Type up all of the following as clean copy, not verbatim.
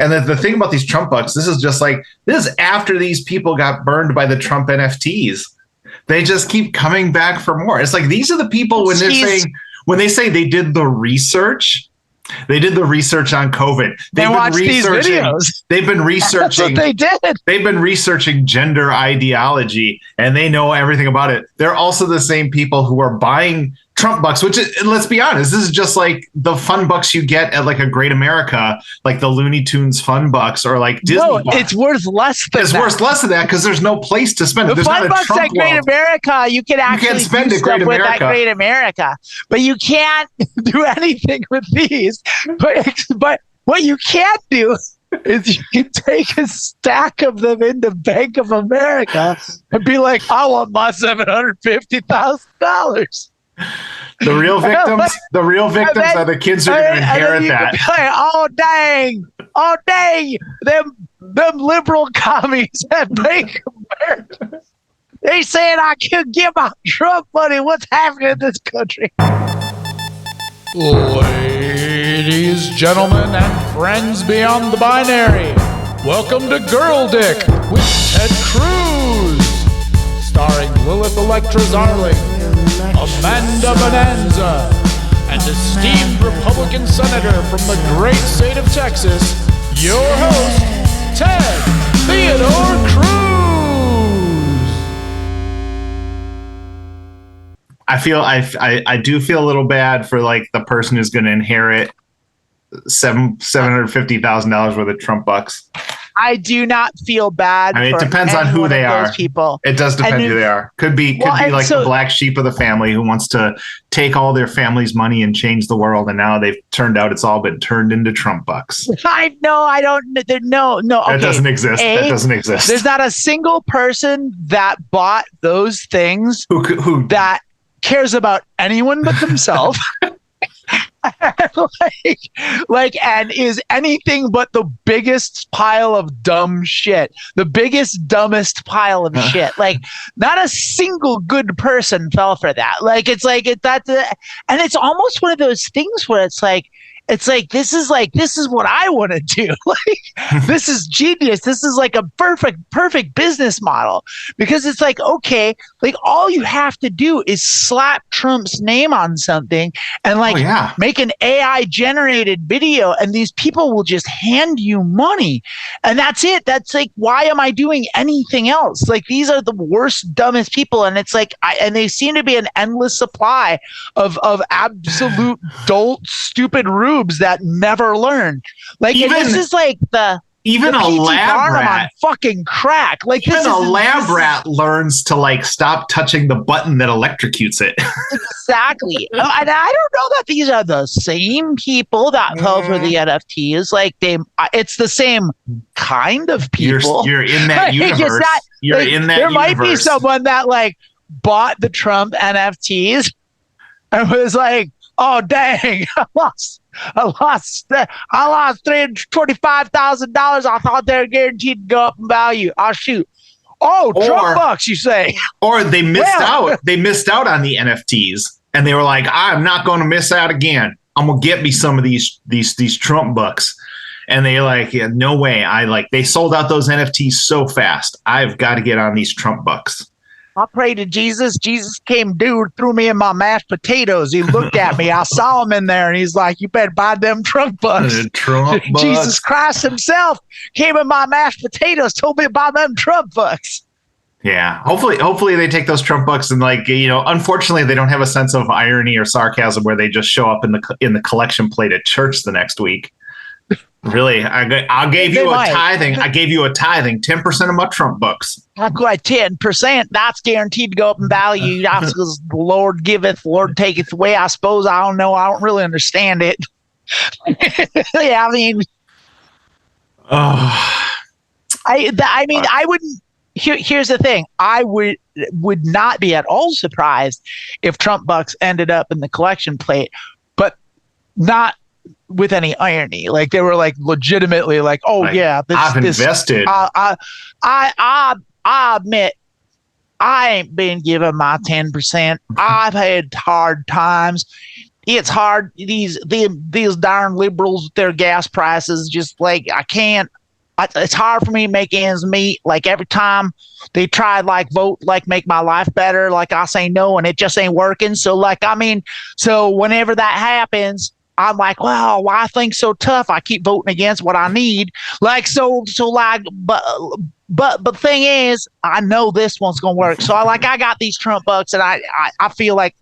And the thing about these Trump bucks, this is after these people got burned by the Trump NFTs. They just keep coming back for more. It's like these are the people when they say they did the research. They did the research on COVID. They watched these videos. They've been researching. That's what they did. They've been researching gender ideology, and they know everything about it. They're also the same people who are buying Trump bucks, which is, let's be honest, this is just like the fun bucks you get at like a Great America, like the Looney Tunes fun bucks or like Disney. No, bucks. It's worth less than that. It's worth less than that because there's no place to spend it. The fun bucks at Great America, you can actually spend do stuff with that Great America, but you can't do anything with these. But what you can't do is you can take a stack of them into Bank of America and be like, I want my $750,000. The real victims are the kids who are going to inherit that. Oh dang, them liberal commies at Bank of America. They said I could give out Trump money. What's happening in this country? Ladies, gentlemen, and friends beyond the binary, welcome to Girl Dick with Ted Cruz, starring Lilith Electra Zarling, Amanda Bonanza, and esteemed Republican Senator from the great state of Texas, your host, Ted Theodore Cruz. I do feel a little bad for like the person who's going to inherit $750,000 worth of Trump bucks. I do not feel bad. I mean, it depends on who they are. People. It does depend who they are. Could be like the black sheep of the family who wants to take all their family's money and change the world, and now they've turned out it's all been turned into Trump bucks. I don't. No. Okay. That doesn't exist. That doesn't exist. There's not a single person that bought those things who that cares about anyone but themselves. and is anything but the biggest pile of dumb shit, the dumbest pile of shit. Like, not a single good person fell for that. And it's almost one of those things where it's like this is what I want to do. Like, this is genius. This is like a perfect business model, because it's like, okay, like all you have to do is slap Trump's name on something and make an AI generated video, and these people will just hand you money, and that's it. That's like, why am I doing anything else? Like, these are the worst, dumbest people, and it's like, and they seem to be an endless supply of absolute dolt, stupid rubes that never learn. Like, this is like the a lab rat on fucking crack. Like, even a lab rat learns to like stop touching the button that electrocutes it. Exactly. And I don't know that these are the same people that fell for the NFTs. Like, it's the same kind of people. You're in that universe. There might be someone that like bought the Trump NFTs and was like, oh dang, I lost $325,000. I thought they were guaranteed to go up in value. Oh shoot. Oh, Trump bucks, you say? Or they missed out. They missed out on the NFTs, and they were like, I'm not going to miss out again. I'm gonna get me some of these Trump bucks. And they like, yeah, no way. They sold out those NFTs so fast. I've got to get on these Trump bucks. I prayed to Jesus. Jesus came, threw me in my mashed potatoes. He looked at me. I saw him in there, and he's like, you better buy them Trump bucks. Jesus Christ himself came in my mashed potatoes, told me to buy them Trump bucks. Yeah. Hopefully they take those Trump bucks and unfortunately they don't have a sense of irony or sarcasm where they just show up in the collection plate at church the next week. Really, I gave you a tithing. I gave you a tithing, 10% of my Trump bucks. I've got 10%. That's guaranteed to go up in value. That's because the Lord giveth, the Lord taketh away. I suppose. I don't know. I don't really understand it. Yeah, I mean, I wouldn't. Here's the thing. I would not be at all surprised if Trump bucks ended up in the collection plate, but not with any irony. Like, they were like legitimately like, oh yeah, I've invested. I admit I ain't been given my 10%. I've had hard times. it's hard. These darn liberals with their gas prices, just like I can't. It's hard for me to make ends meet. Like every time they try like vote like make my life better, like I say no, and it just ain't working. So like so whenever that happens, I'm like, well, why things so tough? I keep voting against what I need. Like but the thing is, I know this one's gonna work. So I got these Trump bucks, and I feel like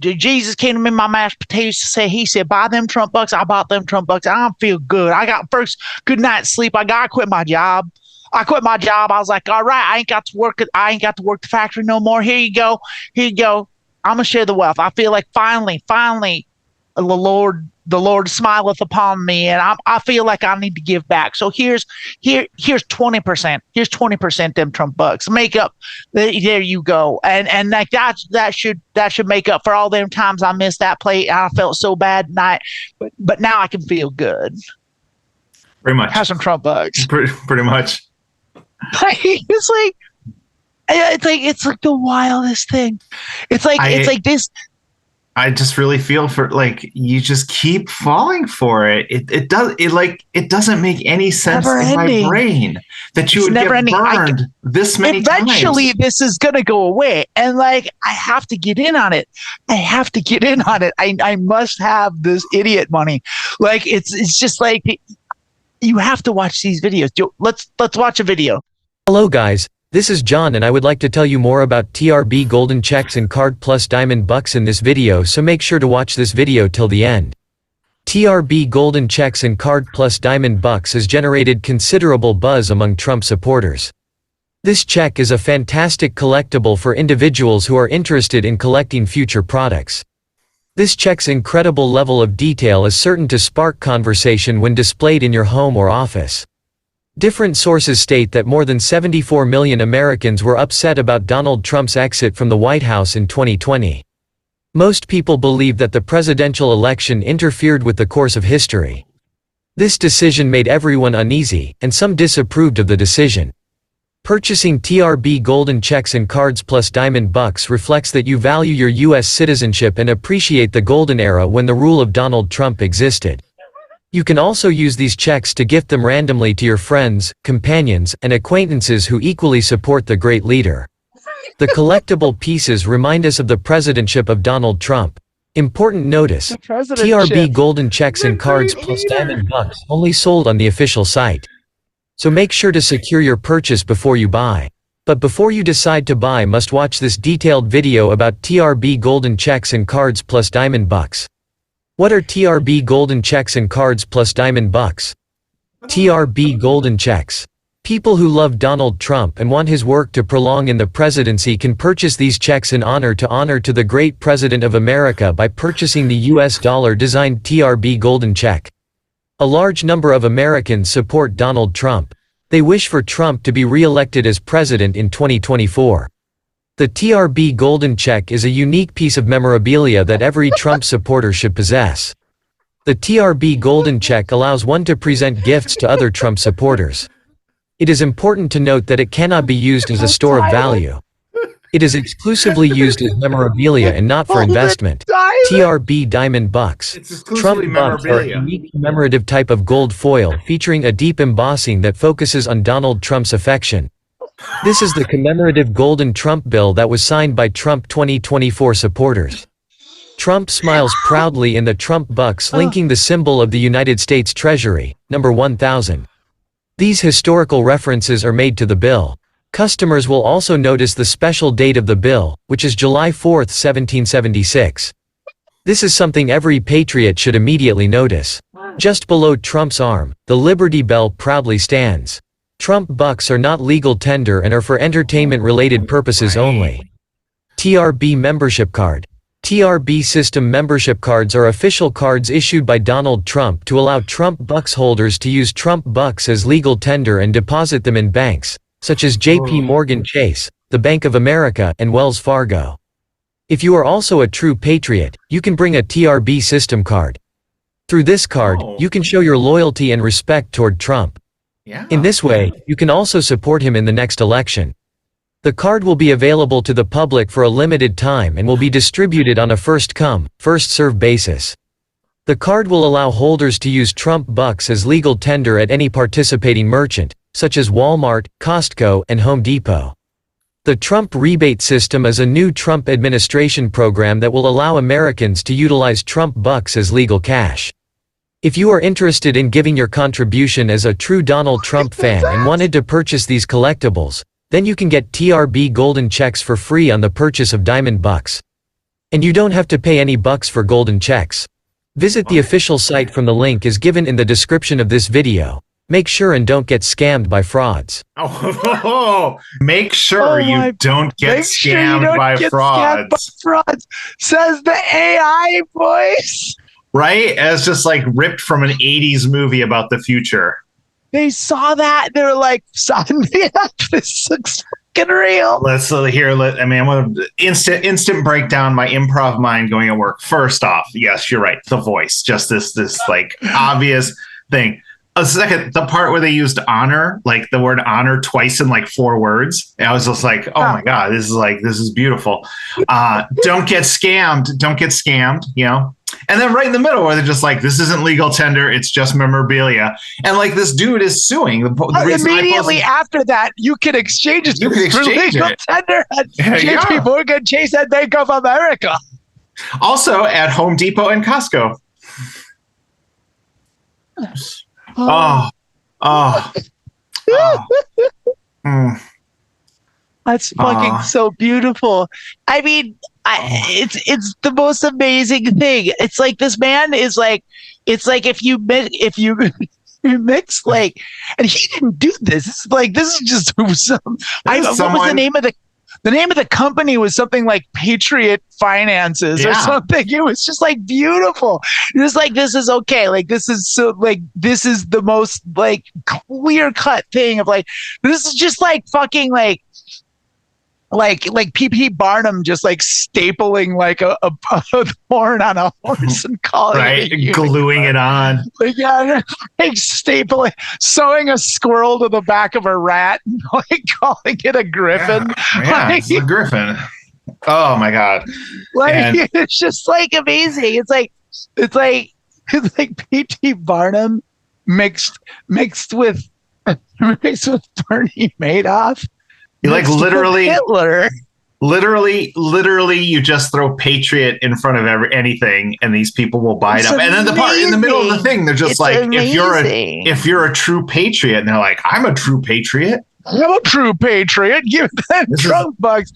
Jesus came to me in my mashed potatoes to say, he said, buy them Trump bucks. I bought them Trump bucks. I feel good. I got first good night's sleep. I quit my job. I was like, all right, I ain't got to work the factory no more. Here you go. I'm gonna share the wealth. I feel like finally, the Lord smileth upon me, and I feel like I need to give back. So here's 20%. Here's 20% them Trump bucks. Make up. There you go. And like that should make up for all them times I missed that plate. And I felt so bad night, but now I can feel good. Pretty much. Have some Trump bucks. Pretty much. It's like the wildest thing. It's like this. I just really feel for like you just keep falling for it. It doesn't make any sense in my brain that you would get burned this many times. Eventually, this is gonna go away, and like I have to get in on it. I must have this idiot money. Like it's just like you have to watch these videos. Let's watch a video. Hello guys. This is John, and I would like to tell you more about TRB Golden Checks and Card Plus Diamond Bucks in this video, so make sure to watch this video till the end. TRB Golden Checks and Card Plus Diamond Bucks has generated considerable buzz among Trump supporters. This check is a fantastic collectible for individuals who are interested in collecting future products. This check's incredible level of detail is certain to spark conversation when displayed in your home or office. Different sources state that more than 74 million Americans were upset about Donald Trump's exit from the White House in 2020. Most people believe that the presidential election interfered with the course of history. This decision made everyone uneasy, and some disapproved of the decision. Purchasing TRB Golden Checks and Cards Plus Diamond Bucks reflects that you value your U.S. citizenship and appreciate the golden era when the rule of Donald Trump existed. You can also use these checks to gift them randomly to your friends, companions, and acquaintances who equally support the great leader. The collectible pieces remind us of the presidentship of Donald Trump. Important notice: TRB Golden Checks and Cards Plus Diamond Bucks only sold on the official site. So make sure to secure your purchase before you buy. But before you decide to buy, must watch this detailed video about TRB Golden Checks and Cards Plus Diamond Bucks. What are TRB Golden Checks and Cards Plus Diamond Bucks? TRB Golden Checks. People who love Donald Trump and want his work to prolong in the presidency can purchase these checks in honor to the great President of America by purchasing the US dollar-designed TRB Golden Check. A large number of Americans support Donald Trump. They wish for Trump to be re-elected as president in 2024. The TRB Golden Check is a unique piece of memorabilia that every Trump supporter should possess. The TRB Golden Check allows one to present gifts to other Trump supporters. It is important to note that it cannot be used as a store of value. It is exclusively used as memorabilia and not for investment. TRB Diamond Bucks. Trump Bucks are a unique commemorative type of gold foil featuring a deep embossing that focuses on Donald Trump's affection. This is the commemorative golden Trump bill that was signed by Trump 2024 supporters. Trump smiles proudly in the Trump Bucks, linking the symbol of the United States Treasury, number 1000. These historical references are made to the bill. Customers will also notice the special date of the bill, which is July 4, 1776. This is something every patriot should immediately notice. Just below Trump's arm, the Liberty Bell proudly stands. Trump Bucks are not legal tender and are for entertainment-related purposes only. TRB Membership Card. TRB System membership cards are official cards issued by Donald Trump to allow Trump Bucks holders to use Trump Bucks as legal tender and deposit them in banks, such as J.P. Morgan Chase, the Bank of America, and Wells Fargo. If you are also a true patriot, you can bring a TRB System card. Through this card, you can show your loyalty and respect toward Trump. In this way, you can also support him in the next election. The card will be available to the public for a limited time and will be distributed on a first-come, first-served basis. The card will allow holders to use Trump bucks as legal tender at any participating merchant, such as Walmart, Costco, and Home Depot. The Trump rebate system is a new Trump administration program that will allow Americans to utilize Trump bucks as legal cash. If you are interested in giving your contribution as a true Donald Trump fan and wanted to purchase these collectibles, then you can get TRB golden checks for free on the purchase of diamond bucks. And you don't have to pay any bucks for golden checks. Visit the official site from the link is given in the description of this video. Make sure and don't get scammed by frauds. Make sure you don't get scammed by frauds. Says the AI voice. Right? As just like ripped from an 80s movie about the future. They saw that. They're like, sign me up. This looks fucking real. I'm going to instant breakdown my improv mind going at work. First off, yes, you're right. The voice, just this like obvious thing. A second, the part where they used honor, like the word honor twice in like 4 words. I was just like, oh my God, this is beautiful. Don't get scammed, you know? And then right in the middle where they're just like, this isn't legal tender, it's just memorabilia. And like this dude is suing. Immediately after that, you can exchange it for legal tender at JP Morgan, Chase, and Bank of America. Also at Home Depot and Costco. That's fucking so beautiful. I mean, it's the most amazing thing. It's like this man is like, it's like if you mix like, and he didn't do this. It's like this is just some. What was the name of the name of the company was something like Patriot Finances or something. It was just like beautiful. It was like, this is okay. Like, this is so like, this is the most like clear cut thing of like, this is just like fucking like P.P. Barnum just like stapling like a horn on a horse and calling it gluing it on. Like, yeah, like stapling, sewing a squirrel to the back of a rat and like calling it a griffin. It's a griffin. Oh my God. Like it's just like amazing. It's like P.T. Barnum mixed with Bernie Madoff. You like literally Hitler. Literally, you just throw Patriot in front of anything, and these people will buy it up. And then the part in the middle of the thing, they're just if you're a true patriot, and they're like, I'm a true patriot. I'm a true patriot. Give them Trump bucks.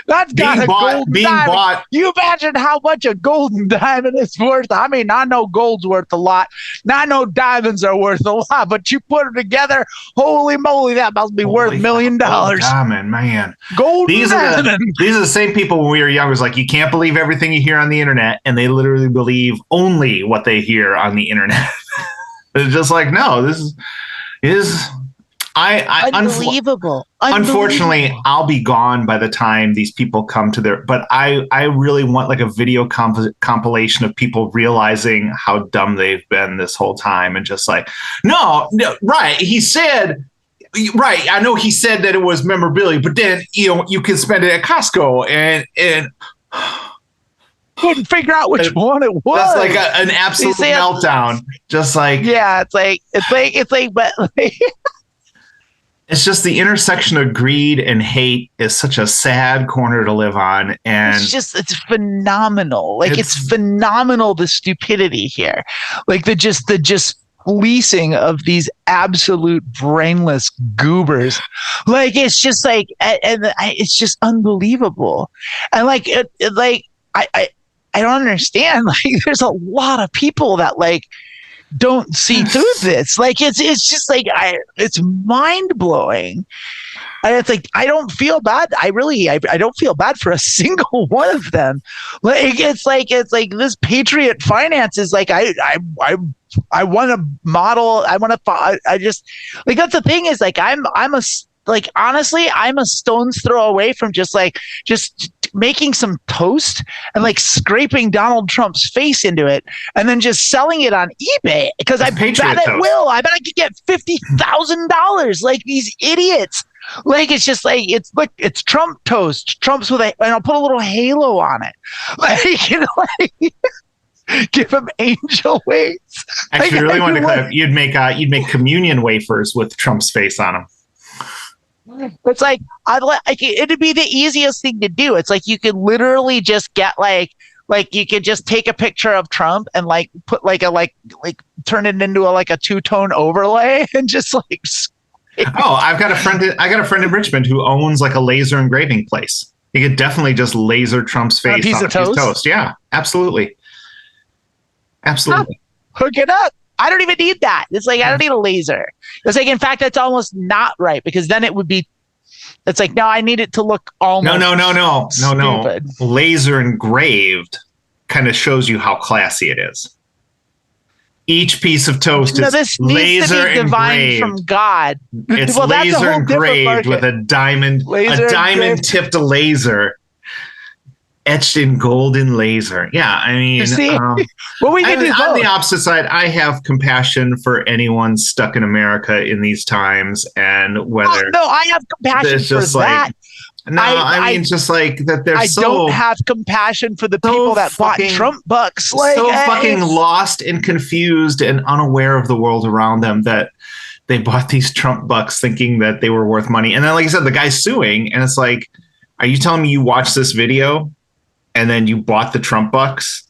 That's got a golden diamond. You imagine how much a golden diamond is worth. I mean, I know gold's worth a lot. Now I know diamonds are worth a lot, but you put them together, holy moly, that must be worth $1 million. Diamond, man. These are the same people when we were young. It was like, you can't believe everything you hear on the internet, and they literally believe only what they hear on the internet. It's just like, no, this is unbelievable. Unfortunately, I'll be gone by the time these people come to but I really want like a video compilation of people realizing how dumb they've been this whole time and just like, no, right. He said, right. I know he said that it was memorabilia, but then, you can spend it at Costco and couldn't figure out which one it was. That's like an absolute meltdown. Just like, yeah, it's like, but like, it's just the intersection of greed and hate is such a sad corner to live on. And it's phenomenal. Like it's phenomenal, the stupidity here. Like the just fleecing of these absolute brainless goobers. Like it's just like, and it's just unbelievable. And like, I don't understand. Like there's a lot of people that like, don't see through this. Like it's just like it's mind blowing. And it's like I don't feel bad. I don't feel bad for a single one of them. Like it's like this Patriot Finance is like I want to model. I just like that's the thing is like honestly I'm a stone's throw away from just making some toast and like scraping Donald Trump's face into it and then just selling it on eBay because I bet it will. I bet I could get $50,000 like these idiots Like it's just like it's Trump toast. Trump's with and I'll put a little halo on it. Like like give him angel wings. Actually, like, really wanted to clip. You'd make communion wafers with Trump's face on them. It's like it'd be the easiest thing to do. It's like you could literally just get like you could just take a picture of Trump and like put like turn it into a two-tone overlay and just like. Oh, I got a friend in Richmond who owns like a laser engraving place. You could definitely just laser Trump's face on a piece of toast. Yeah, absolutely. Hook it up. I don't even need that. It's like I don't need a laser. It's like in fact that's almost not right because then it would be. It's like no, I need it to look almost. No. Laser engraved kind of shows you how classy it is. Each piece of toast is this laser needs to be divine engraved from God. It's well, laser engraved with a diamond tipped laser etched in golden laser. Yeah, I mean, well, we can do both. On the opposite side, I have compassion for anyone stuck in America in these times, and whether no, I have compassion for that. No, I mean, just like that. I don't have compassion for the people that bought Trump bucks. Like, fucking lost and confused and unaware of the world around them that they bought these Trump bucks thinking that they were worth money. And then, like I said, the guy's suing, and it's like, are you telling me you watched this video and then you bought the Trump bucks?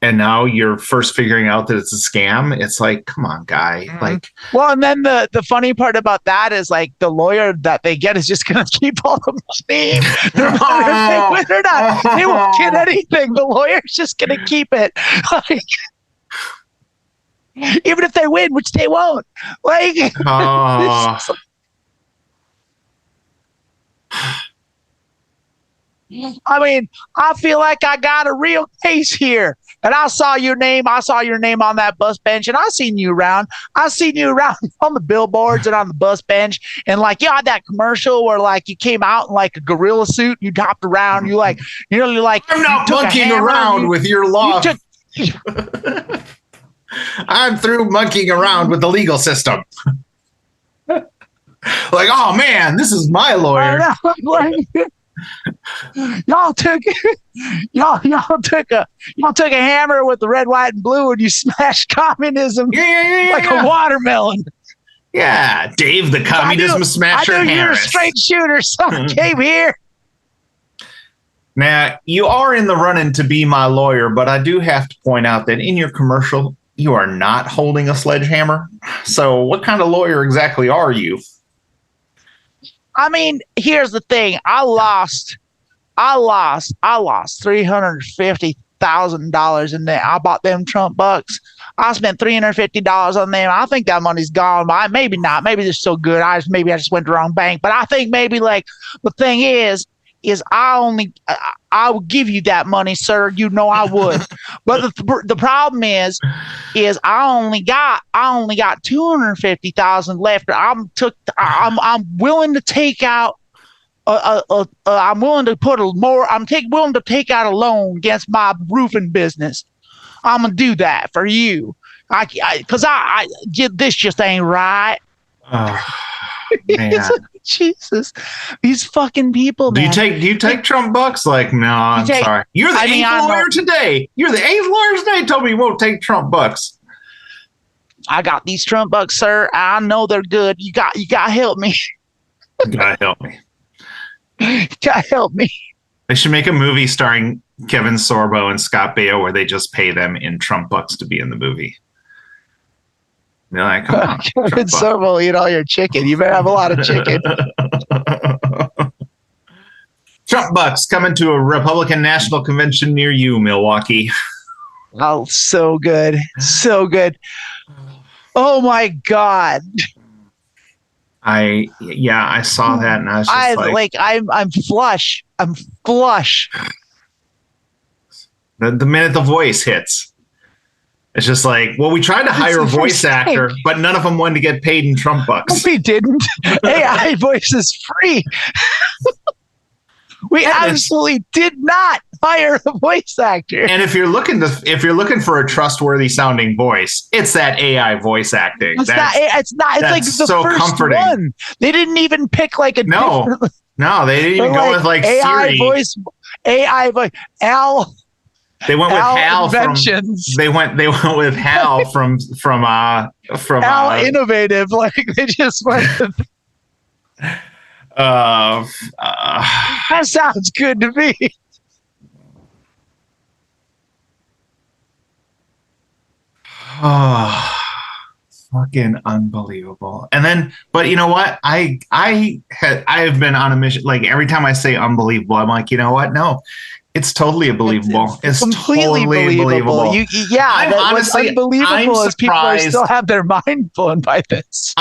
And now you're first figuring out that it's a scam. It's like, come on, guy. Like, well, and then the funny part about that is like the lawyer that they get is just going to keep all the money. No matter if they win or not, they won't get anything. The lawyer's just going to keep it. Like, even if they win, which they won't. Like, I mean, I feel like I got a real case here. And I saw your name on that bus bench, and I seen you around on the billboards and on the bus bench. And like, you had that commercial where like you came out in like a gorilla suit, and you hopped around, you're like, I'm not monkeying around with your law. I'm through monkeying around with the legal system. Like, oh man, this is my lawyer. Y'all took a hammer with the red, white, and blue, and you smashed communism like a watermelon. Yeah, Dave the communism smasher. I knew you're a straight shooter, so I came here. Now, you are in the running to be my lawyer, but I do have to point out that in your commercial, you are not holding a sledgehammer. So what kind of lawyer exactly are you? I mean, here's the thing. I lost $350,000 in there. I bought them Trump bucks. I spent $350 on them. I think that money's gone. But maybe not. Maybe they're so good. Maybe I just went to the wrong bank. But I think maybe like the thing is I would give you that money, sir. You know I would. But the problem is I only got $250,000 left. I'm willing to take out I'm willing to willing to take out a loan against my roofing business. I'm gonna do that for you. Because this just ain't right. Oh, man. Jesus, these fucking people. Do you take Trump bucks? Like, no, I'm sorry. You're the eighth lawyer today. You're the eighth lawyer today. Told me you won't take Trump bucks. I got these Trump bucks, sir. I know they're good. You got to help me. You gotta help me. Gotta help me. They should make a movie starring Kevin Sorbo and Scott Baio where they just pay them in Trump bucks to be in the movie. They're like, come on, Kevin Sorbo will eat all your chicken. You better have a lot of chicken. Trump bucks coming to a Republican National Convention near you, Milwaukee. Oh, so good. So good. Oh my God. I saw that and I was just I'm flush. I'm flush. The minute the voice hits. It's just like, well, we tried to hire a voice actor, but none of them wanted to get paid in Trump bucks. We didn't. AI voice is free. We absolutely did not. hire a voice actor. And if you're looking for a trustworthy sounding voice, it's that AI voice acting. It's not. It's like the so first comforting. one. They didn't even pick like a No, they didn't even go with like AI Siri. voice. Al. They went with Hal Inventions. They went with Hal from Al Innovative. Like they just went. That sounds good to me. Oh, fucking unbelievable. And then, but you know what? I have been on a mission. Like every time I say unbelievable, I'm like, you know what? No, it's totally believable. It's completely totally believable. What's unbelievable is people still have their mind blown by this.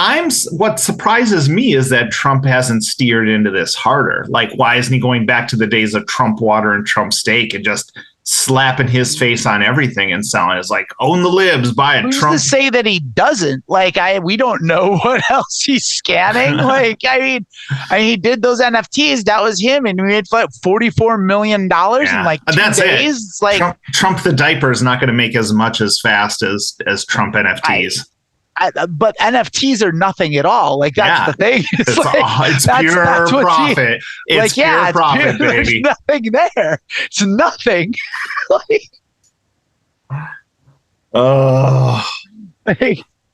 What surprises me is that Trump hasn't steered into this harder. Like, why isn't he going back to the days of Trump water and Trump steak and just slapping his face on everything and selling? It's like, own the libs, buy a Who's Trump. to say that he doesn't? Like, we don't know what else he's scanning. Like, I mean, he did those NFTs. That was him, and we made like $44 million in like 2 days. It's like Trump the diaper is not going to make as much as fast as Trump NFTs. But NFTs are nothing at all. Like that's the thing. It's pure profit. It's pure profit, baby. There's nothing there. It's nothing.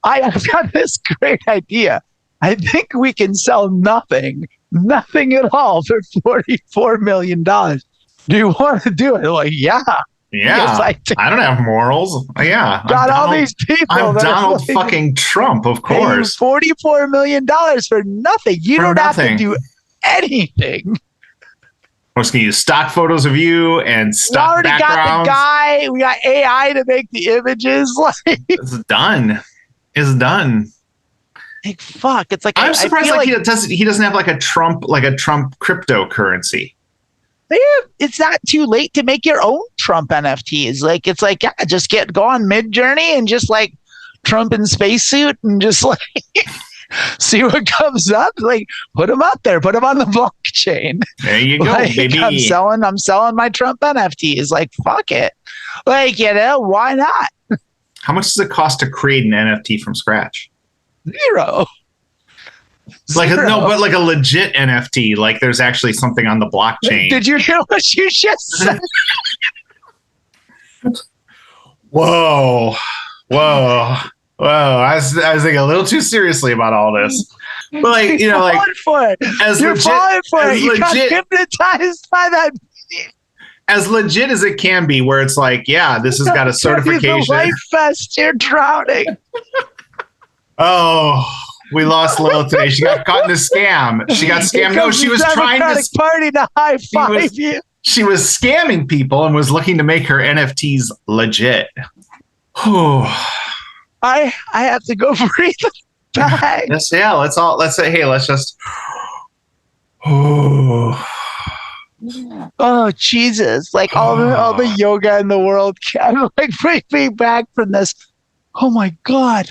I've got this great idea. I think we can sell nothing at all for $44 million. Do you want to do it? Like, yeah. Yeah, yes, I don't have morals. Yeah, got all these people. I'm Donald fucking Trump, of course. $44 million for nothing. You don't have to do anything. I was going to use stock photos of you and stock backgrounds. We already got the guy. We got AI to make the images. It's done. It's done. Like fuck. It's like I'm surprised he doesn't have like a Trump cryptocurrency. It's not too late to make your own Trump NFTs. Like it's like just go on Mid-Journey and just like Trump in spacesuit and just like see what comes up. Like put them up there, put them on the blockchain. There you go, baby. I'm selling my Trump NFTs. Like fuck it. Like why not? How much does it cost to create an NFT from scratch? Zero. Like like a legit NFT. Like there's actually something on the blockchain. Did you hear what you just said? Whoa. I was thinking a little too seriously about all this. But like, you know, like You're falling for it. You got hypnotized by that. As legit as it can be, where it's like, yeah, this has got a certification. The life vest, you're drowning. Oh. We lost Lilith today. She got caught in a scam. She got scammed. No, she was trying to party to high five you. She was scamming people and was looking to make her NFTs legit. I have to go breathe back. Let's say, hey, let's just. Oh Jesus! Like all the yoga in the world can like bring me back from this. Oh my God.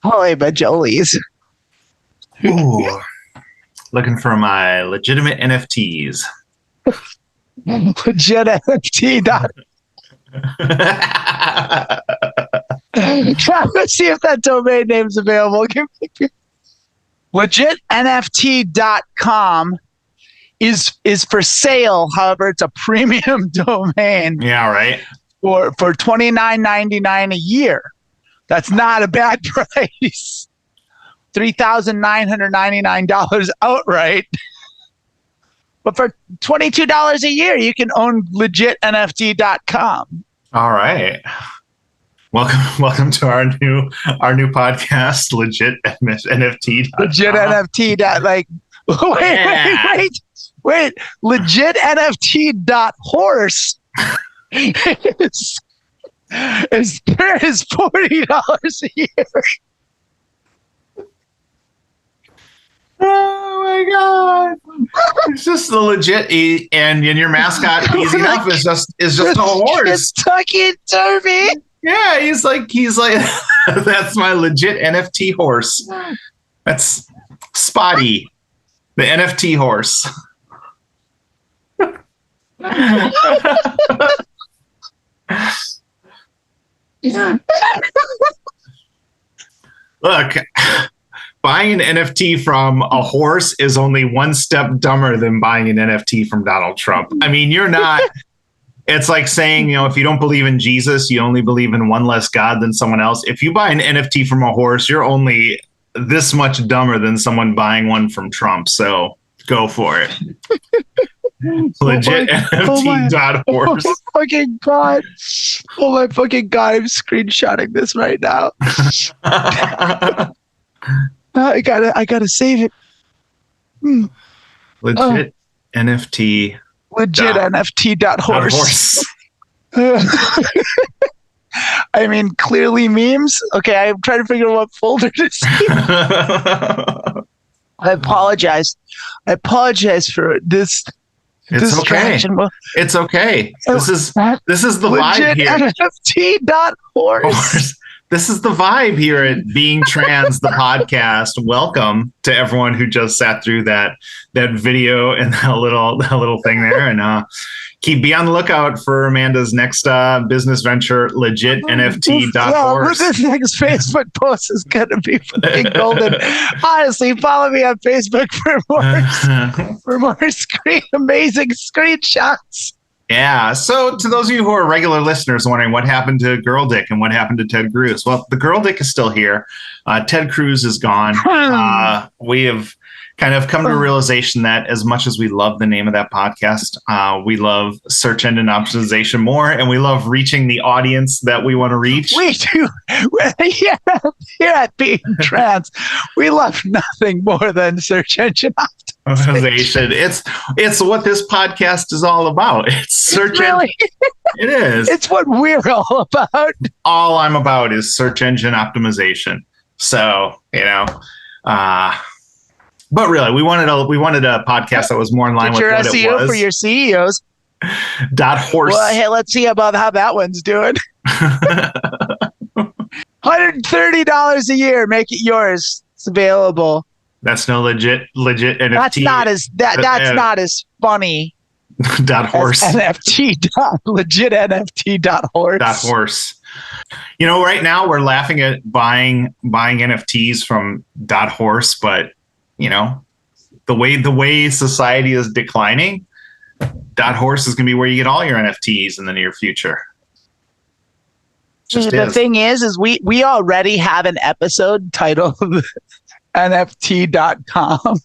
Holy bajolies. Ooh. Looking for my legitimate NFTs. Legit NFT. Let's see if that domain name's available. LegitNFT.com is for sale. However, it's a premium domain. Yeah, right. For $29.99 a year. That's not a bad price. $3,999 outright. But for $22 a year, you can own legitnft.com. All right. Welcome to our new podcast, Legit NFT. Legit NFT. Wait. Legit NFT.horse. Is $40 a year. Oh my God! It's just the legit, and your mascot easy enough is just a horse. Kentucky Derby. Yeah, he's like that's my legit NFT horse. That's Spotty, the NFT horse. Look, buying an NFT from a horse is only one step dumber than buying an NFT from Donald Trump. I mean, you're not. It's like saying, if you don't believe in Jesus, you only believe in one less God than someone else. If you buy an NFT from a horse, you're only this much dumber than someone buying one from Trump. So go for it. Legit NFT.horse. Oh my fucking God. Oh my fucking God. I'm screenshotting this right now. I gotta save it. Legit NFT. Legit NFT.horse. I mean, clearly memes. Okay, I'm trying to figure out what folder to see. I apologize. For this. It's okay. It's okay. This is the vibe here. NFT.horse. This is the vibe here at Being Trans, the podcast. Welcome to everyone who just sat through that video and that little thing there. And be on the lookout for Amanda's next business venture, legit NFT.horse. This next Facebook post is going to be fucking golden. Honestly, follow me on Facebook for more amazing screenshots. Yeah. So to those of you who are regular listeners wondering what happened to Girl Dick and what happened to Ted Cruz, well, the Girl Dick is still here. Ted Cruz is gone. We have kind of come to a realization that as much as we love the name of that podcast, we love search engine optimization more, and we love reaching the audience that we want to reach. We do. Here at Being Trans, we love nothing more than search engine optimization. It's what this podcast is all about. It's search engine. It is. It's what we're all about. All I'm about is search engine optimization. So, but really, we wanted a podcast that was more in line with what SEO it was. For your CEOs. .horse. Well, hey, let's see about how that one's doing. $130 a year. Make it yours. It's available. That's no legit NFT. That's not as funny. .horse. NFT. Legit NFT. .horse. .horse. Right now we're laughing at buying NFTs from .horse, but the way society is declining, .horse is going to be where you get all your NFTs in the near future. The thing is we already have an episode titled NFT.com.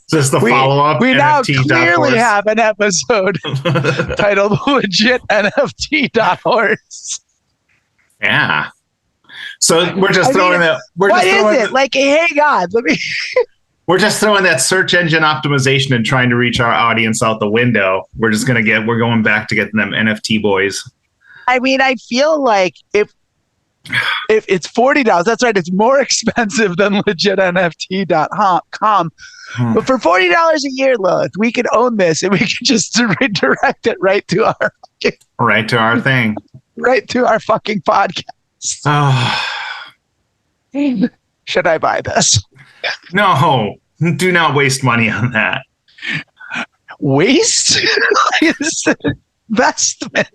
Just the follow-up. We now clearly have an episode titled Legit NFT.horse. Yeah. So we're just throwing that. What is it? Like, hey, God, let me. We're just throwing that search engine optimization and trying to reach our audience out the window. We're going back to getting them NFT boys. I mean, I feel like if it's $40, that's right. It's more expensive than legit NFT.com. But for $40 a year, Lilith, we could own this and we could just redirect it right to our thing. Right to our fucking podcast. Oh. Should I buy this? No, do not waste money on that. Waste? Investment.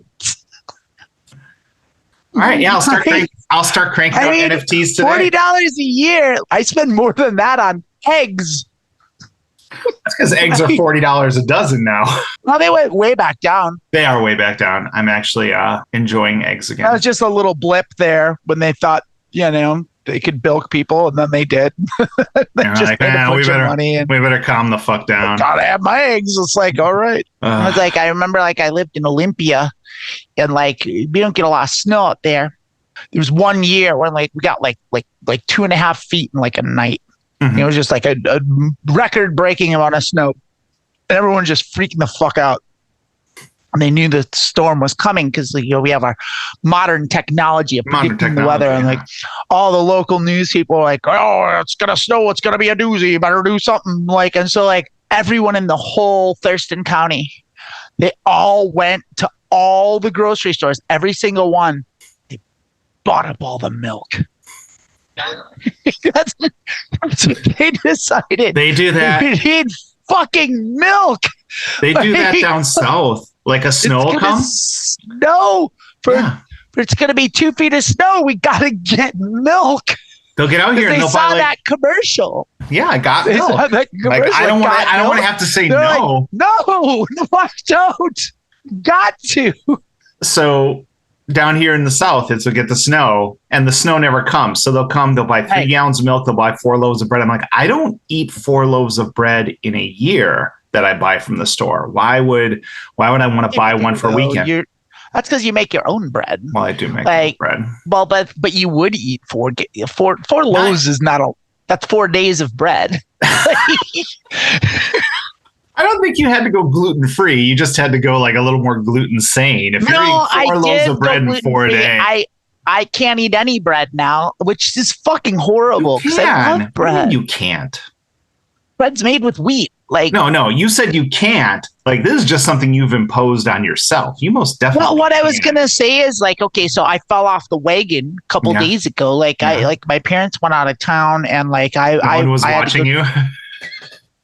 All right, yeah, I'll start cranking out NFTs today. $40 a year. I spend more than that on eggs. That's because eggs are $40 a dozen now. Well, they went way back down. They are way back down. I'm actually enjoying eggs again. That was just a little blip there when they thought, they could bilk people, and then they did. They just like, we better calm the fuck down. Gotta have my eggs. It's like, all right. I was like, I remember, I lived in Olympia, and we don't get a lot of snow up there. There was one year when we got like 2.5 feet in a night. Mm-hmm. It was just like a record-breaking amount of snow, and everyone just freaking the fuck out. And they knew the storm was coming because we have our modern technology of predicting the weather, and all the local news people are like, "Oh, it's gonna snow! It's gonna be a doozy! You better do something!" And so everyone in the whole Thurston County, they all went to all the grocery stores, every single one. They bought up all the milk. That's what they decided. They do that. We need fucking milk. They do that down south. Like a snow will come? Snow. It's going to be 2 feet of snow. We got to get milk. They'll get out here and they'll buy buy that commercial. Yeah, I got milk. Like, I don't want to have to say no. Like, no, I don't. Got to. So down here in the south, it's to get the snow, and the snow never comes. So they'll buy 3 gallons of milk, they'll buy 4 loaves of bread. I'm like, I don't eat 4 loaves of bread in a year that I buy from the store. Why would I want to buy one for a weekend? That's because you make your own bread. Well, I do make my own bread. Well, but you would eat 4 loaves is not that's 4 days of bread. I don't think you had to go gluten free. You just had to go like a little more gluten sane. If you're eating 4 loaves of bread in 4 days. I can't eat any bread now, which is fucking horrible because I love bread. You can't. Bread's made with wheat. Like no, you said you can't. Like, this is just something you've imposed on yourself. You most definitely. Well, what I was gonna say is like, okay, so I fell off the wagon a couple days ago. Like my parents went out of town, and like no one was watching you.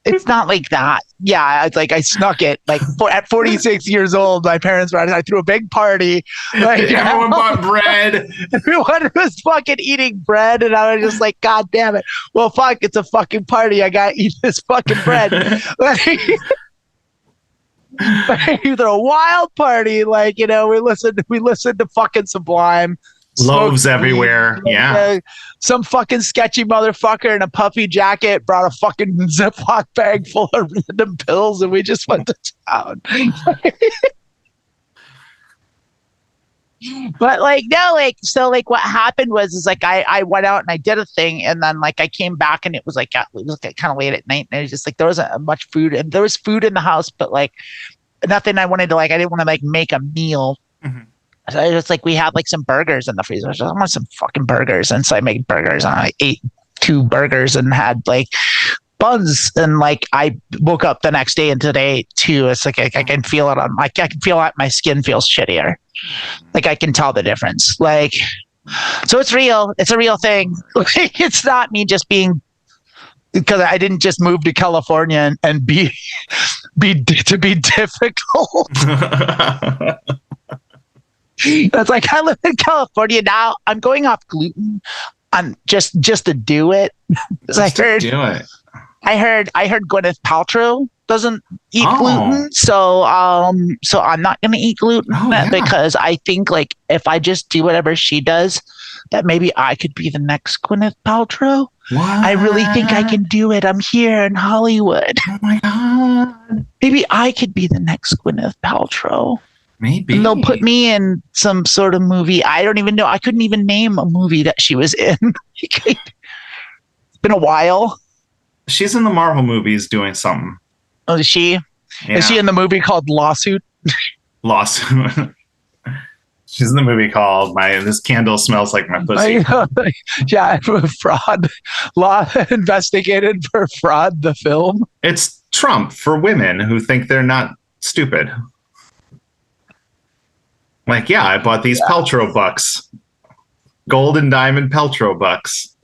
It's not like that. Yeah, it's like I snuck it. Like at 46 years old, my parents were. I threw a big party. Like everyone bought bread. Everyone was fucking eating bread, and I was just like, God damn it! Well, fuck, it's a fucking party. I gotta eat this fucking bread. Either a wild party, like we listened to fucking Sublime. Loaves everywhere. Yeah. Some fucking sketchy motherfucker in a puffy jacket brought a fucking Ziploc bag full of random pills, and we just went to town. But like, no, like, so like what happened was like I went out and I did a thing, and then like I came back and it was kind of late at night, and it was just like there wasn't much food, and there was food in the house, but like nothing I wanted to I didn't want to like make a meal. Mm-hmm. So I just like, we had like some burgers in the freezer. I want some fucking burgers. And so I made burgers, and I ate 2 burgers and had like buns. And like, I woke up the next day, and today too, it's like, I can feel it I can feel like my skin feels shittier. Like I can tell the difference. Like, so it's real. It's a real thing. Like, it's not me just being, because I didn't just move to California and be difficult. That's like, I live in California now. I'm going off gluten. I'm just to do it. I heard Gwyneth Paltrow doesn't eat gluten, so I'm not gonna eat gluten because I think like if I just do whatever she does, that maybe I could be the next Gwyneth Paltrow. What? I really think I can do it. I'm here in Hollywood. Oh my God. Maybe I could be the next Gwyneth Paltrow. Maybe. And they'll put me in some sort of movie. I don't even know. I couldn't even name a movie that she was in. It's been a while. She's in the Marvel movies doing something. Oh, is she? Yeah. Is she in the movie called Lawsuit? Lawsuit. She's in the movie called This Candle Smells Like My Pussy. Yeah, fraud. Law investigated for fraud, the film. It's Trump for women who think they're not stupid. Like, yeah, I bought these Paltrow bucks. Gold and diamond Paltrow bucks.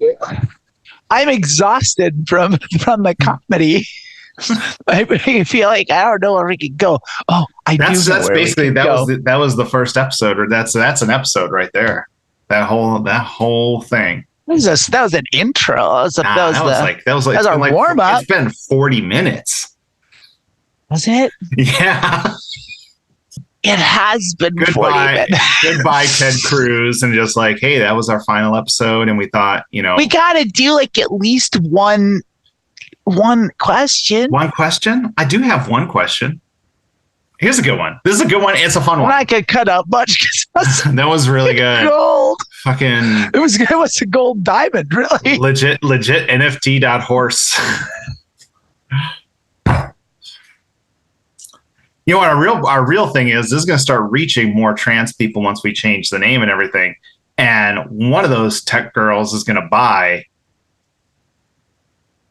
I'm exhausted from the comedy. I feel like I don't know where we could go. Oh, that's basically that was the first episode, or that's an episode right there. That whole thing. That was an intro. That was our warm up. It's been 40 minutes. Was it? Yeah. It has been 40 minutes. Goodbye, Ted Cruz, and just like, hey, that was our final episode, and we thought, we got to do like at least one question. One question? I do have one question. Here's a good one. This is a good one. It's a fun one. I could cut up much. That was really good. Gold. Fucking. It was a gold diamond, really. Legit NFT.horse. You know what our real thing is? This is going to start reaching more trans people once we change the name and everything. And one of those tech girls is going to buy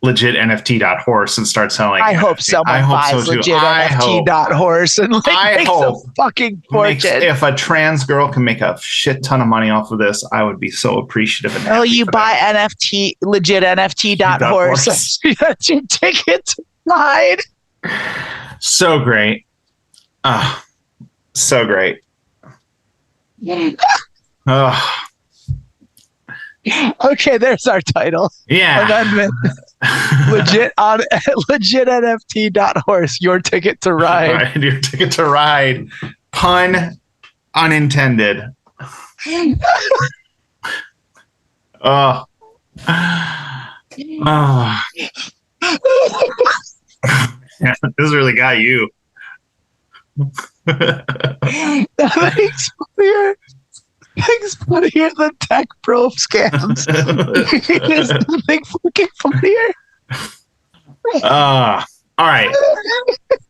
legit NFT.horse and start selling. I hope someone buys legit NFT.horse and makes a fucking fortune. If a trans girl can make a shit ton of money off of this, I would be so appreciative. You buy NFT, legit NFT.horse. That's your ticket to ride. So great. So great. Okay, there's our title. Yeah. Amendment. Legit on legitnft.horse. Your ticket to ride. Your ticket to ride. Pun unintended. Oh. Oh. Yeah, this really got you. Thanks for here the tech probe scams. There's nothing fucking funnier. All right.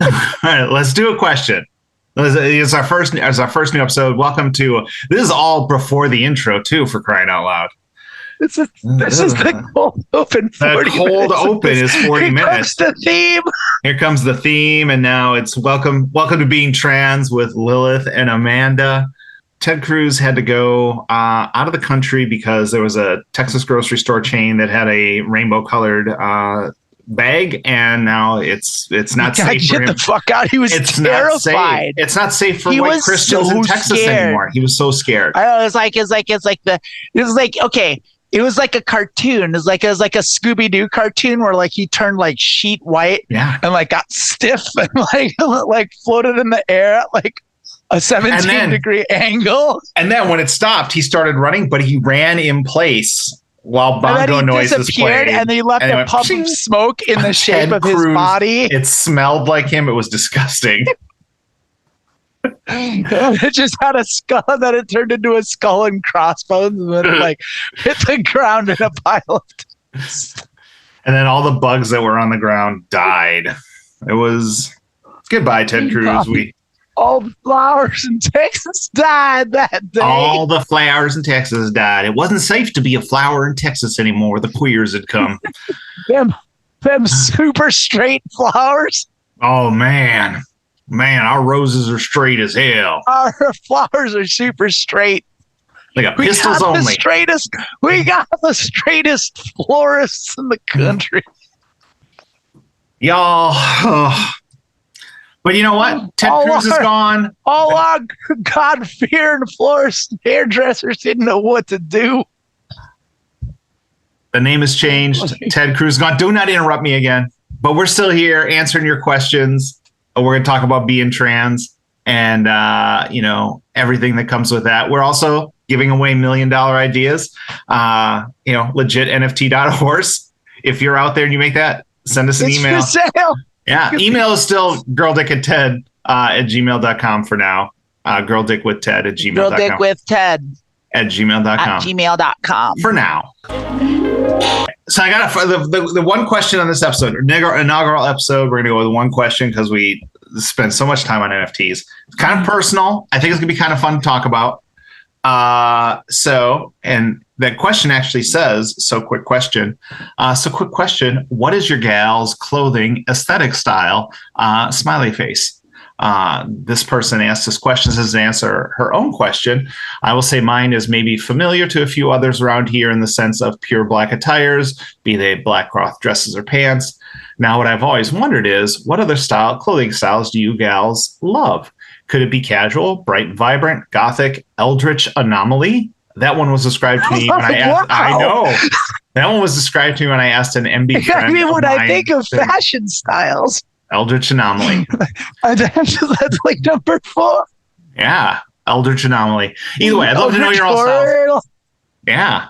All right, let's do a question. It's our first new episode. Welcome to this is all before the intro too, for crying out loud. This is the cold open. The cold open is 40 minutes. Here comes the theme. Here comes the theme, and now it's welcome to Being Trans with Lilith and Amanda. Ted Cruz had to go out of the country because there was a Texas grocery store chain that had a rainbow-colored bag, and now it's not safe for him. Get the fuck out! He was terrified. It's not safe for white Christians in Texas anymore. He was so scared. I know, it was like okay. It was like a cartoon. It was like a Scooby-Doo cartoon where like he turned like sheet white, and like got stiff and like floated in the air at like a 17-degree angle. And then when it stopped, he started running, but he ran in place while bongo noises played. And then he left a puff of smoke in the shape of his body. It smelled like him. It was disgusting. It just had a skull, and then it turned into a skull and crossbones, and then it like hit the ground in a pile of dust. And then all the bugs that were on the ground died. It was goodbye, Ted Cruz. All the flowers in Texas died that day. All the flowers in Texas died. It wasn't safe to be a flower in Texas anymore. The queers had come. them super straight flowers. Oh man. Man, our roses are straight as hell. Our flowers are super straight. They got pistols only. We got the straightest florists in the country. Y'all. But you know what? Ted Cruz is gone. All our God-fearing florists and hairdressers didn't know what to do. The name has changed. Ted Cruz is gone. Do not interrupt me again. But we're still here answering your questions. We're going to talk about being trans and, everything that comes with that. We're also giving away $1 million ideas, legit NFT.horse. If you're out there and you make that, send us an email. For sale. Yeah. Email is still girldickandted at gmail.com for now. Girldickwithted at gmail.com. Girldickwithted at gmail.com. For now. So I got the one question on this episode, inaugural episode. We're going to go with one question because we spend so much time on NFTs. It's kind of personal. I think it's going to be kind of fun to talk about. And that question actually says, quick question. What is your gal's clothing aesthetic style? Smiley face. This person asked this question as an answer her own question. I will say mine is maybe familiar to a few others around here in the sense of pure black attires, be they black cloth dresses or pants. Now, what I've always wondered is, what other clothing styles do you gals love? Could it be casual, bright and vibrant, gothic, eldritch anomaly? That one was described to me when I asked. Wow. I know. That one was described to me when I asked an MB friend. I mean, when I think of fashion styles. Eldritch Anomaly. That's like number 4. Yeah, Eldritch Anomaly. Either way, I'd love to know your own style. Yeah.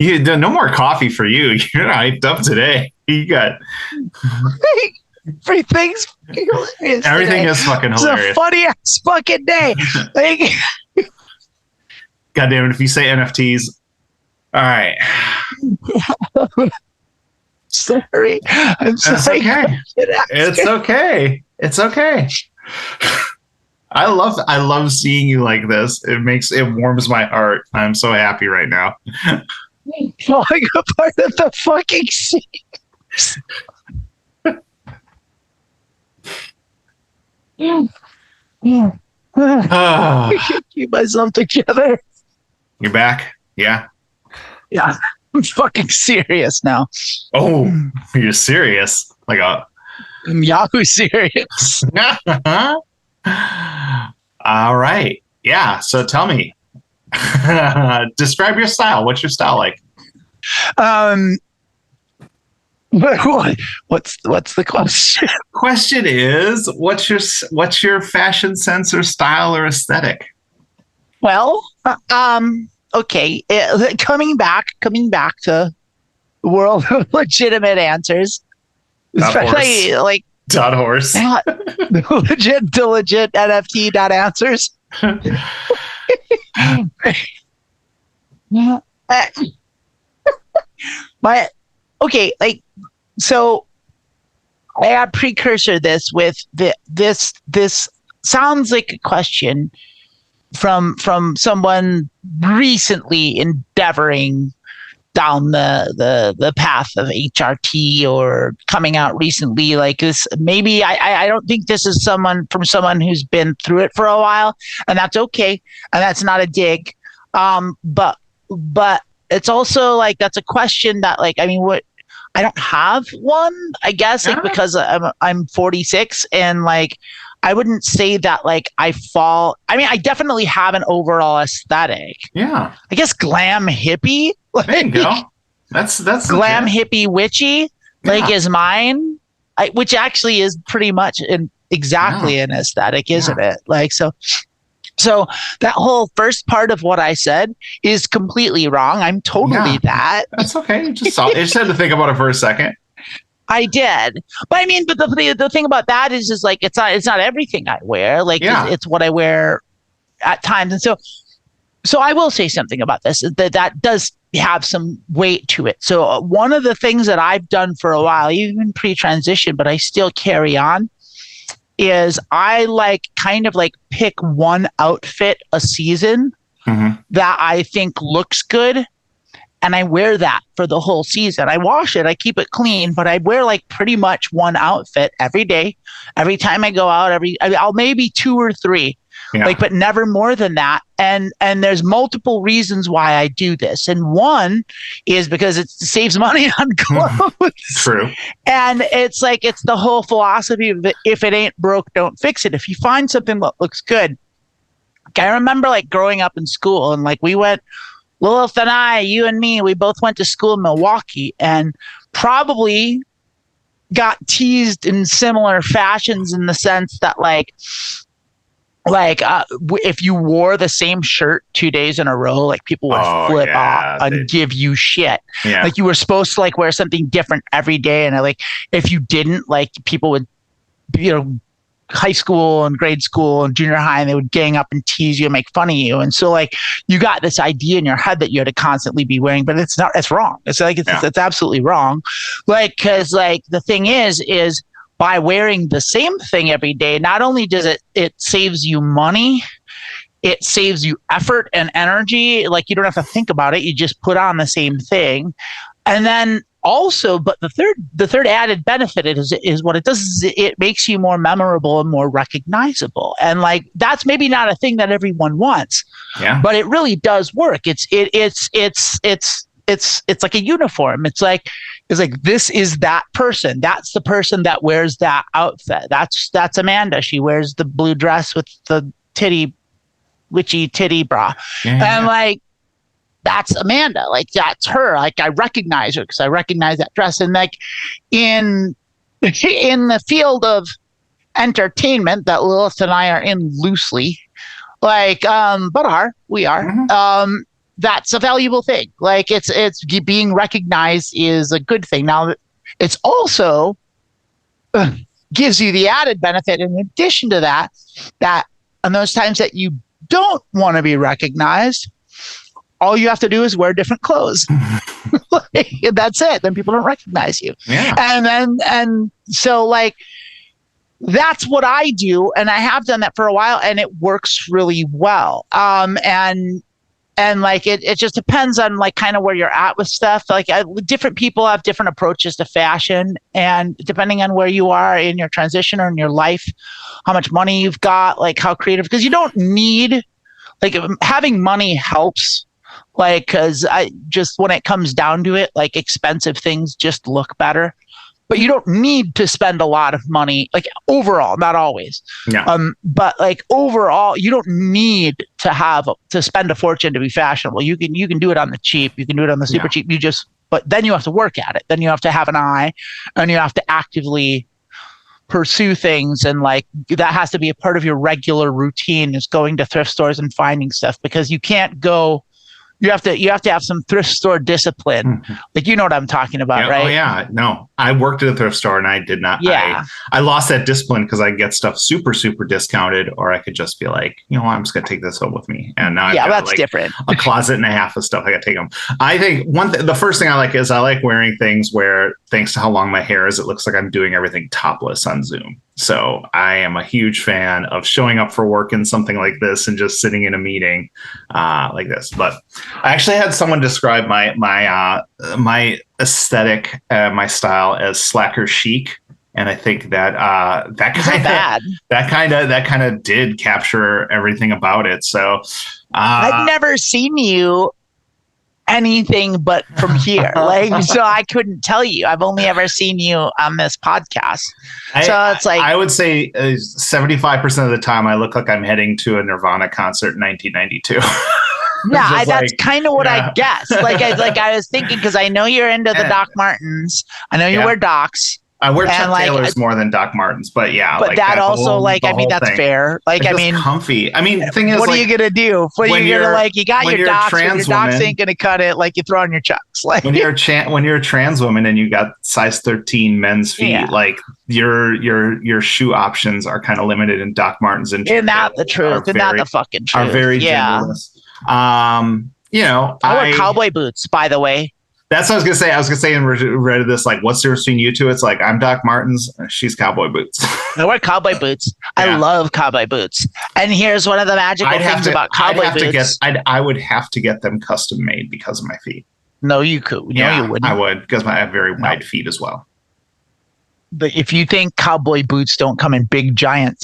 No more coffee for you. You're hyped up today. You got everything's hilarious. Everything is fucking hilarious. It's a funny ass fucking day. God damn it! If you say NFTs, all right. Sorry. I'm sorry. Okay. It's okay. It's okay. I love seeing you like this. It warms my heart. I'm so happy right now. Falling apart at the fucking seams. I can't keep myself together. You're back? Yeah. Yeah. I'm fucking serious now. Oh, you're serious? Like a I'm Yahoo serious. All right. Yeah. So tell me, describe your style. What's your style like? What's the question? Question is, what's your fashion sense or style or aesthetic? Well, okay. Coming back to the world of legitimate answers, especially like .horse. legit NFT.answers. Okay, like, so I have precursor this with this sounds like a question from someone recently endeavoring down the path of HRT or coming out recently. Like this, maybe I don't think this is someone who's been through it for a while, and that's okay, and that's not a dig. But it's also like that's a question that, like, I mean, what, I don't have one, I guess, like, because I'm 46, and like I wouldn't say that like I fall. I mean, I definitely have an overall aesthetic. Yeah. I guess glam hippie. Like, there you go. That's glam legit. hippie witchy. Like is mine, which actually is pretty much exactly an aesthetic, isn't it? Like so that whole first part of what I said is completely wrong. I'm totally that. That's okay. You just had to think about it for a second. I did, but I mean, but the thing about that is like it's not everything I wear. Like it's what I wear at times, and so I will say something about this that does have some weight to it. So one of the things that I've done for a while, even pre-transition, but I still carry on, is I like kind of like pick one outfit a season that I think looks good. And I wear that for the whole season. I wash it, I keep it clean, but I wear like pretty much one outfit every day. Every time I go out, I'll maybe 2 or 3, like, but never more than that. And there's multiple reasons why I do this. And one is because it saves money on clothes. True. And it's like, it's the whole philosophy of if it ain't broke, don't fix it. If you find something that looks good. I remember like growing up in school, and like we went, Lilith and I, you and me, we both went to school in Milwaukee, and probably got teased in similar fashions in the sense that if you wore the same shirt 2 days in a row, like people would flip off and give you shit. Yeah. Like you were supposed to like wear something different every day, and like if you didn't, like people would, high school and grade school and junior high, and they would gang up and tease you and make fun of you. And so like you got this idea in your head that you had to constantly be wearing, but it's wrong. It's like, it's absolutely wrong. Like, cause like the thing is by wearing the same thing every day, not only does it saves you money, it saves you effort and energy. Like you don't have to think about it. You just put on the same thing. And then also, but the third added benefit is what it does is it makes you more memorable and more recognizable. And like that's maybe not a thing that everyone wants, but it really does work. It's like a uniform. It's like this is that person. That's the person that wears that outfit. That's Amanda. She wears the blue dress with the witchy titty bra, and like. That's Amanda. Like that's her. Like I recognize her because I recognize that dress. And like in the field of entertainment that Lilith and I are in loosely, like we are. That's a valuable thing. Like it's being recognized is a good thing. Now it's also gives you the added benefit in addition to that on those times that you don't want to be recognized, all you have to do is wear different clothes. That's it. Then people don't recognize you. Yeah. And so like, that's what I do. And I have done that for a while, and it works really well. And like, it just depends on like kind of where you're at with stuff. Like different people have different approaches to fashion, and depending on where you are in your transition or in your life, how much money you've got, like how creative, because you don't need, like having money helps. Like, because I just, when it comes down to it, like expensive things just look better. But you don't need to spend a lot of money, like overall, not always. Yeah. But like overall, you don't need to spend a fortune to be fashionable. You can do it on the cheap. You can do it on the super cheap. But then you have to work at it. Then you have to have an eye, and you have to actively pursue things, and like that has to be a part of your regular routine, is going to thrift stores and finding stuff, because you can't go. You have to have some thrift store discipline. Like, you know what I'm talking about, right? Oh yeah. No, I worked at a thrift store and I did not. Yeah. I lost that discipline because I get stuff super, super discounted, or I could just be like, you know what, I'm just going to take this home with me. And now I've got that's like different. a closet and a half of stuff I got to take home. I think the first thing I like is I like wearing things where, thanks to how long my hair is, it looks like I'm doing everything topless on Zoom. So I am a huge fan of showing up for work in something like this and just sitting in a meeting like this. But I actually had someone describe my aesthetic, my style, as slacker chic, and I think that that kind of did capture everything about it. So I've never seen you anything but from here, like, so I couldn't tell you. I've only ever seen you on this podcast. So it's like, I would say 75% of the time I look like I'm heading to a Nirvana concert in 1992. Yeah, that's kind of what I guess. Like I was thinking, because I know you're into the Doc Martens. I know you wear Docs. I wear Chuck Taylors more than Doc Martens, but yeah. But like that also, whole, like, I mean, that's thing. Fair. Like, I mean, comfy. I mean, the thing is, what are you gonna do? What are you gonna, like? You got your Docs, but your Docs ain't gonna cut it. Like, you throw on your Chucks. Like, when you're a trans woman and you got size 13 men's feet, like your shoe options are kind of limited in Doc Martens and isn't that the truth? Isn't that the fucking truth? Are very genderless. You know, I wear cowboy boots, by the way. That's what I was gonna say. I was gonna say in read of this, like, what's the difference between you two? It's like, I'm Doc Martens, she's cowboy boots. I wear cowboy boots. I love cowboy boots. And here's one of the magical things about cowboy boots. I would have to get them custom made because of my feet. No, you could. No, you wouldn't. I would, because I have very wide feet as well. But if you think cowboy boots don't come in big giants,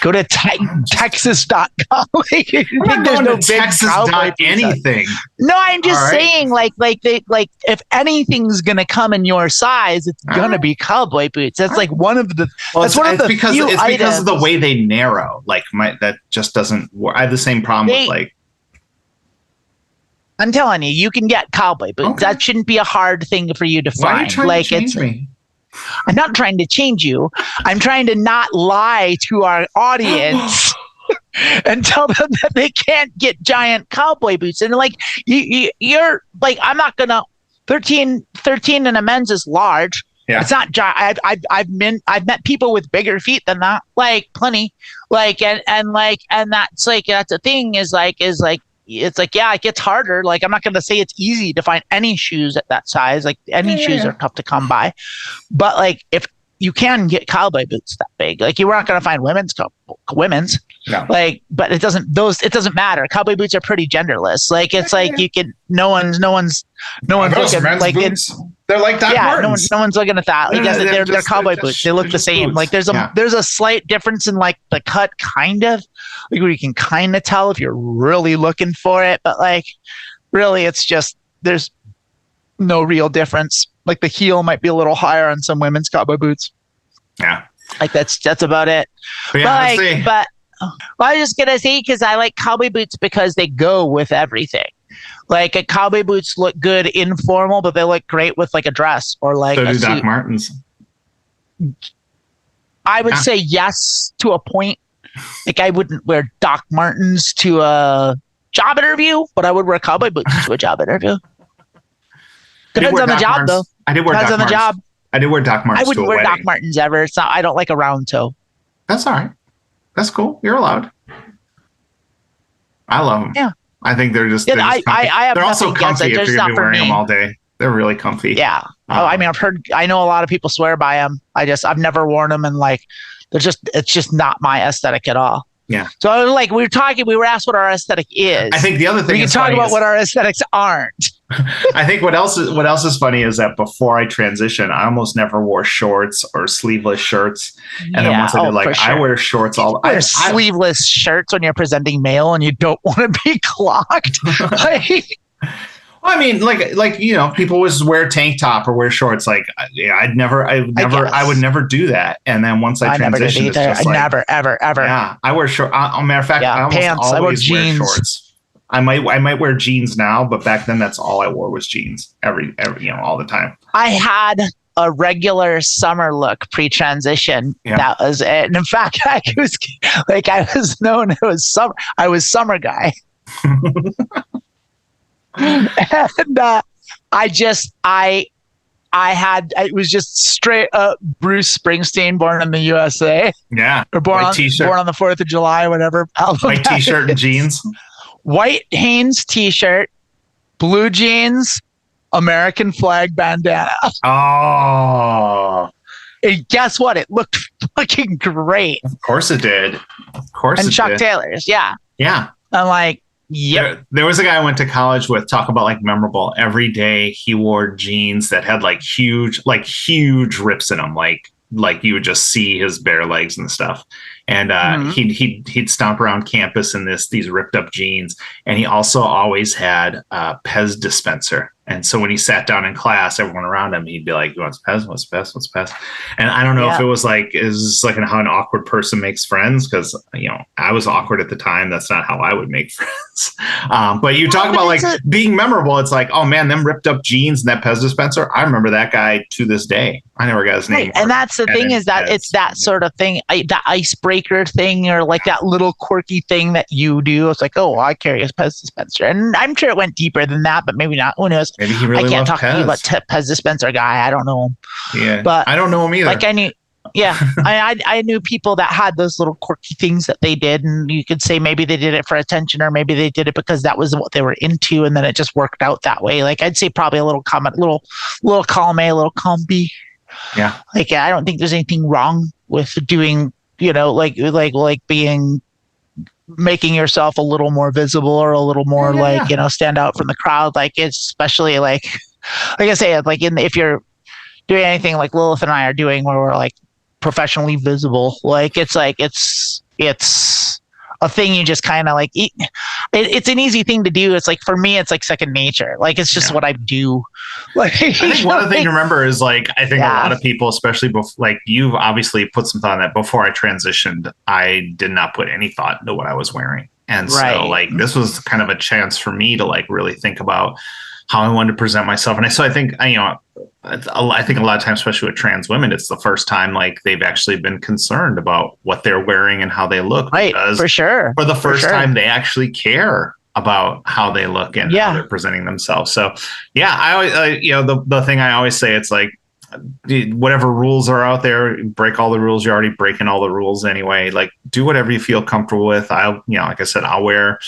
go to Texas.com. There's no Texas anything. No, I'm just saying, like if anything's gonna come in your size, it's gonna be cowboy boots. That's like one of the. Well, that's one of the few items. Because of the way they narrow. Like that just doesn't work. I have the same problem with like. I'm telling you, you can get cowboy boots. Okay. That shouldn't be a hard thing for you to find. Why are you trying to change me? I'm not trying to change you. I'm trying to not lie to our audience and tell them that they can't get giant cowboy boots. And like you're like, I'm not gonna 13 in a men's is large. Yeah. It's not giant. I've met people with bigger feet than that, like plenty. Like and that's a thing is like it's like, yeah, it gets harder. Like, I'm not going to say it's easy to find any shoes at that size. Like, any shoes are tough to come by. But like, if you can get cowboy boots that big, like, you're not going to find women's. No. Like, but it doesn't matter. Cowboy boots are pretty genderless. Like, it's like you can. No one's looking like it's. They're like Doc Martens. No one's looking at that. Like, they're cowboy boots. They look the same. Boots. Like there's a slight difference in like the cut, kind of, like where you can kind of tell if you're really looking for it. But like, really, it's just there's no real difference. Like the heel might be a little higher on some women's cowboy boots. Yeah. Like that's about it. But I was just gonna say, because I like cowboy boots because they go with everything. Like cowboy boots look good informal, but they look great with like a dress or like so do Doc Martens. I would say yes to a point. Like I wouldn't wear Doc Martens to a job interview, but I would wear cowboy boots to a job interview. Depends on the job, though. I did wear Doc Martens. Job. I did wear Doc Martens. I wouldn't wear Doc Martens ever. It's not. I don't like a round toe. That's all right. That's cool. You're allowed. I love them. Yeah. I think they're just. I have they're also comfy if you're gonna be wearing them all day. They're really comfy. Yeah. I mean, I know a lot of people swear by them. I've never worn them, and like, it's just not my aesthetic at all. Yeah. So like we were asked what our aesthetic is. I think the other thing we can talk about what our aesthetics aren't. I think what else is funny is that before I transitioned, I almost never wore shorts or sleeveless shirts. And then once I did, like, I wear shorts all. I wear sleeveless shirts when you're presenting mail and you don't want to be clocked. Like, I mean, like people always wear tank top or wear shorts. Like, I would never do that. And then once I transitioned, it's just like, never, ever. Yeah, I wear shorts. Matter of fact, I almost pants. always I wear wear jeans. shorts. I might wear jeans now, but back then that's all I wore was jeans every all the time. I had a regular summer look pre-transition. Yeah. That was it. And in fact, I was known as summer. I was summer guy. And it was just straight up Bruce Springsteen, Born in the USA. Yeah. Or born on the 4th of July, whatever. White t-shirt and jeans. White Hanes t-shirt, blue jeans, American flag bandana. Oh. And guess what? It looked fucking great. Of course it did. And Chuck Taylor's, yeah. Yeah. I'm like, yep. There was a guy I went to college with, talk about like memorable. Every day he wore jeans that had like huge rips in them. Like you would just see his bare legs and stuff. And he'd stomp around campus in these ripped up jeans. And he also always had a Pez dispenser. And so when he sat down in class, everyone around him, he'd be like, "You want Pez? What's Pez? What's Pez?" And I don't know if it was like how an awkward person makes friends, because I was awkward at the time. That's not how I would make friends. But you talk about like being memorable. It's like, oh man, them ripped up jeans and that Pez dispenser. I remember that guy to this day. I never got his name. And that's the thing, is that it's that sort of thing, that icebreaker thing, or like that little quirky thing that you do. It's like, oh, I carry a Pez dispenser, and I'm sure it went deeper than that, but maybe not. Who knows? Maybe he really I can't loved talk Pez. to you about Pez dispenser guy. I don't know him. Yeah, but I don't know him either. Like I knew, yeah, I knew people that had those little quirky things that they did, and you could say maybe they did it for attention, or maybe they did it because that was what they were into, and then it just worked out that way. Like I'd say probably a little column A, a little column B. Yeah. Like I don't think there's anything wrong with doing, making yourself a little more visible, or a little more stand out from the crowd. Like it's especially like I say, like if you're doing anything like Lilith and I are doing, where we're like professionally visible, like it's a thing you just kind of like it's an easy thing to do. It's like, for me, it's like second nature. Like it's just what I do. Like I think one of the things to remember is like, I think a lot of people, especially like you've obviously put some thought on that. Before I transitioned, I did not put any thought into what I was wearing. And so like, this was kind of a chance for me to like really think about how I wanted to present myself. And I think a lot of times, especially with trans women, it's the first time like they've actually been concerned about what they're wearing and how they look. Right, for sure. For the first time, they actually care about how they look and how they're presenting themselves. So yeah, I always, the thing I always say, it's like, whatever rules are out there, break all the rules. You're already breaking all the rules anyway. Like, do whatever you feel comfortable with. Like I said, I'll wear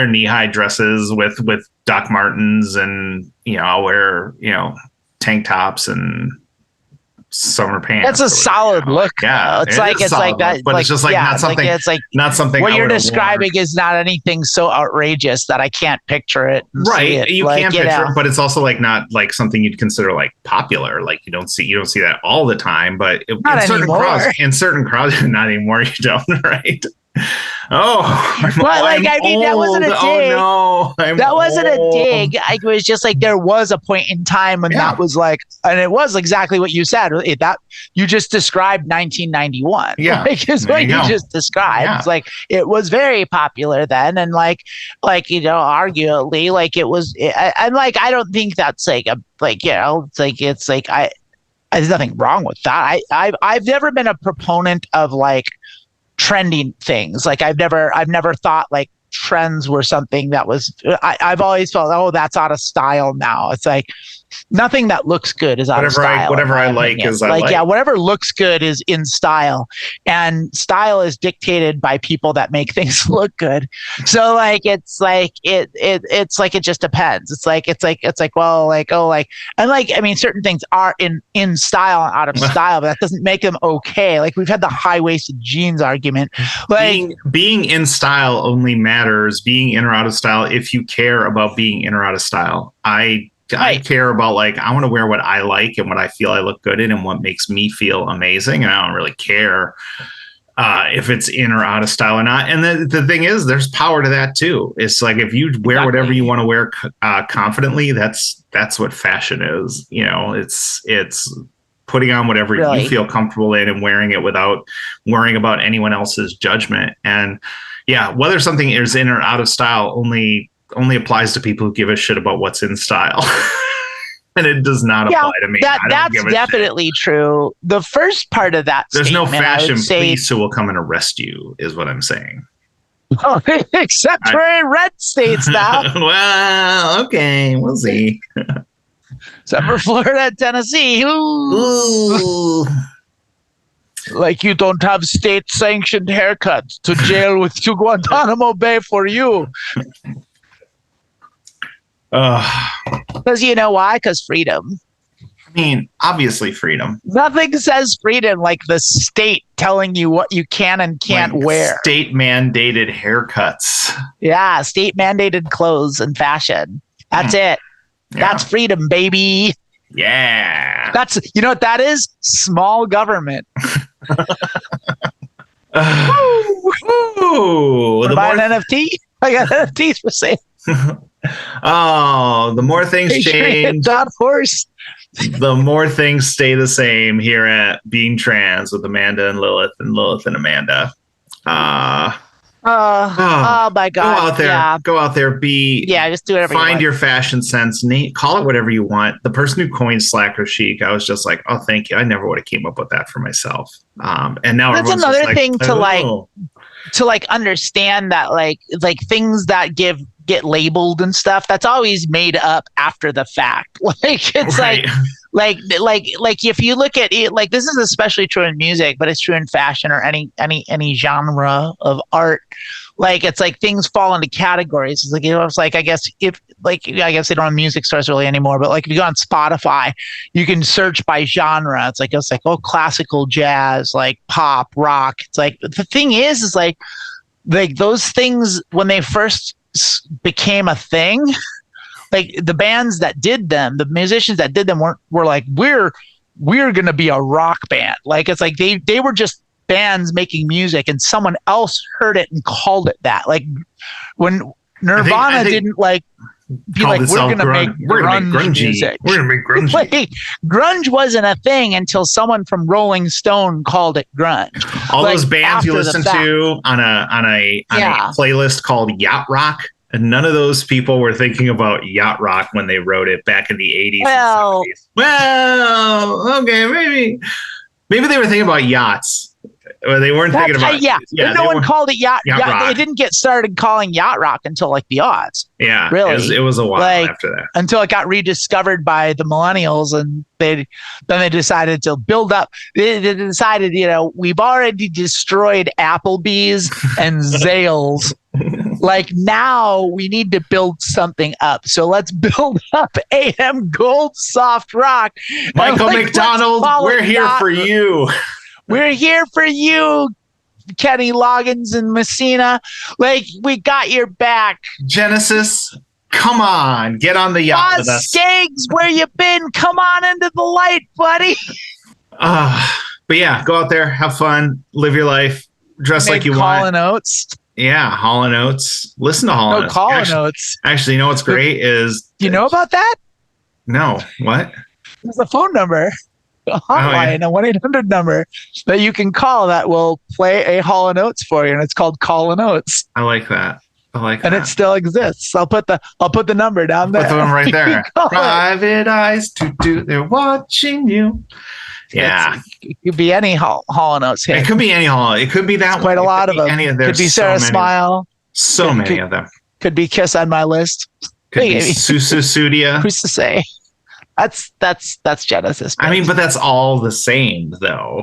knee-high dresses with Doc Martens, and I'll wear tank tops and summer pants. That's a solid look. Yeah, it's like that, but it's just like not something. Like, it's like not something. What you're describing is not anything so outrageous that I can't picture it. Right, you can't picture it, but it's also like not like something you'd consider like popular. Like you don't see that all the time, but in certain crowds, not anymore. You don't, right? Oh, that wasn't a dig. Oh no, that wasn't a dig. It was just like there was a point in time when that was like, and it was exactly what you said. That you just described 1991. Yeah, is what you just described. Yeah. It's like it was very popular then, and arguably, like it was. And like I don't think that's there's nothing wrong with that. I've never been a proponent of like trending things. Like I've never thought like trends were something that was, I've always felt, oh, that's out of style now. It's like, nothing that looks good is out of style. Whatever I like is I like. Yeah, whatever looks good is in style, and style is dictated by people that make things look good. So like it's like it's like it just depends. It's like well like oh like and like I mean certain things are in style and out of style, but that doesn't make them okay. Like we've had the high-waisted jeans argument. Like being in style only matters, being in or out of style, if you care about being in or out of style. I care about like I want to wear what I like and what I feel I look good in and what makes me feel amazing, and I don't really care if it's in or out of style or not. And the thing is, there's power to that too. It's like if you wear whatever you want to wear confidently, that's what fashion is. You know, it's putting on whatever you feel comfortable in and wearing it without worrying about anyone else's judgment. And yeah, whether something is in or out of style only applies to people who give a shit about what's in style. And it does not apply to me. That's definitely true. The first part of that there's no fashion police who will come and arrest you, is what I'm saying. Oh, except for in red states now. Well, okay, we'll see. Except for Florida and Tennessee. Ooh. Like you don't have state-sanctioned haircuts to jail to Guantanamo Bay for you. Because you know why? Because freedom. I mean, obviously freedom. Nothing says freedom like the state telling you what you can and can't wear. State mandated haircuts. Yeah, state mandated clothes and fashion. That's it. Yeah. That's freedom, baby. Yeah. That's, you know what that is? Small government. Ooh, buy an NFT? I got NFTs for sale. Oh, the more things change, the more things stay the same here at Being Trans with Amanda and Lilith and Amanda. Oh my God. Go out there, just do whatever find your fashion sense, call it whatever you want. The person who coined slacker chic, I was just like, oh, thank you. I never would have came up with that for myself. And now that's another thing to understand that like things that get labeled and stuff, that's always made up after the fact. Like it's right. like if you look at it, like this is especially true in music, but it's true in fashion or any genre of art. Like it's like things fall into categories. It's like, you know, it's like I guess they don't have music stores really anymore, but like if you go on Spotify, you can search by genre. It's like classical, jazz, like pop, rock. It's like the thing is like those things when they first became a thing, like the bands that did them, the musicians that did them were like, we're gonna be a rock band. Like it's like they were just bands making music and someone else heard it and called it that. Like when Nirvana didn't like be like, we're gonna make grunge music. We're gonna make grunge. Like, grunge wasn't a thing until someone from Rolling Stone called it grunge. All those bands you listen to on a playlist called Yacht Rock, and none of those people were thinking about yacht rock when they wrote it back in the 80s and 70s. Well, okay, maybe they were thinking about yachts. Or they weren't thinking about no one called it yacht rock. It didn't get started calling yacht rock until like the aughts. Yeah, really, it was a while after that, until it got rediscovered by the millennials, and they decided to build up. They decided, you know, we've already destroyed Applebee's and Zales. Like now we need to build something up. So let's build up AM Gold Soft Rock. Michael McDonald, we're here for you. We're here for you, Kenny Loggins and Messina. Like, we got your back. Genesis, come on. Get on the yacht with us. Skaggs, where you been? Come on into the light, buddy. But yeah, go out there, have fun, live your life, dress like you want. Hall & Oates. Yeah, Hall & Oates. Listen to Hall & Oates. Hall & Oates. Actually, you know what's great is... Do you know about that? No. What? There's a phone number. A hotline, a 1-800 number that you can call that will play a Hall & Oates for you, and it's called Call & Oates. I like that. And it still exists. I'll put the number down there. Put the one right there. Private eyes, they're watching you. Yeah, it could be any Hall & Oates hit. It could be any Hall. It could be that one. Quite a lot of them. Could be Sarah Smile. So many of them. Could be Kiss on My List. Could be Susa Sudia. Who's to say? That's Genesis. I mean, but that's all the same, though.